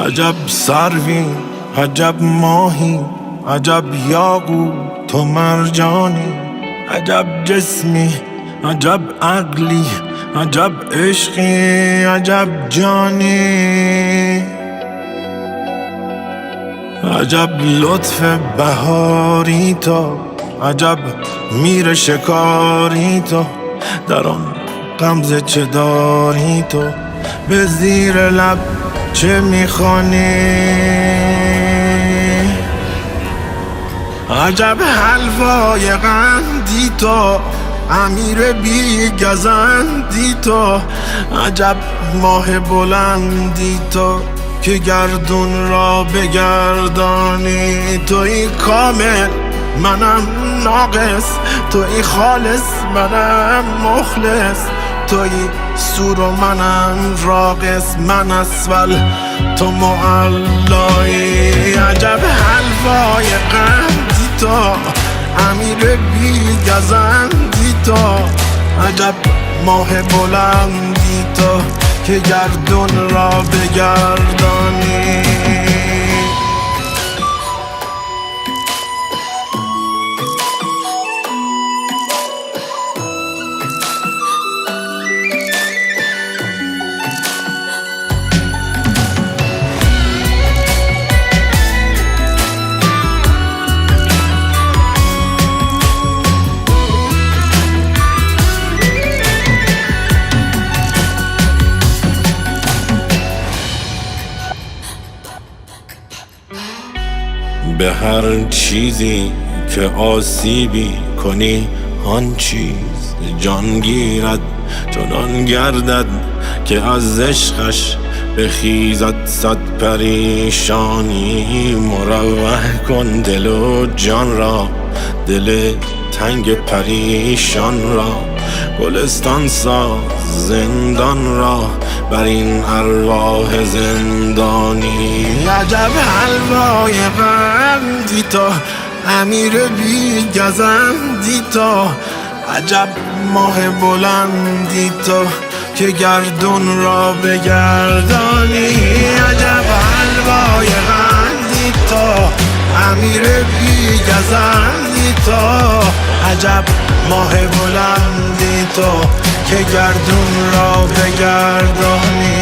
عجب سروی، عجب ماهی، عجب یاقوت و مرجانی، عجب جسمی، عجب عقلی، عجب عشقی، عجب جانی، عجب لطف بهاری تو، عجب میر شکاری تو، در آن غمزه چه داری تو، به زیر لب چه میخوانی؟ عجب حلوای قندی تو، امیر بی گزندی تو، عجب ماه بلندی تو که گردون را بگردانی. توی کامل منم ناقص، توی خالص منم مخلص، توی سور و منم راقص، من اسفل تو معلایی. عجب حلوای قندی تو، امیر بی گزندی تو، عجب ماه بلندی تو که گردون را بگردانی. به هر چیزی که آسیبی کنی آن چیز جان گیرد، چنان گردد که از عشقش بخیزد صد پریشانی. مروح کن دل و جان را، دل تنگ پریشان را، گلستان ساز زندان را بر این ارواح زندانی. عجب حلوای قندی تو، امیر بی گزندی تو، عجب ماه بلندی تو که گردون را بگردانی. عجب حلوای قندی تو، امیر بی گزندی تو، عجب ماه بلندی تو که گردون را بگردانی.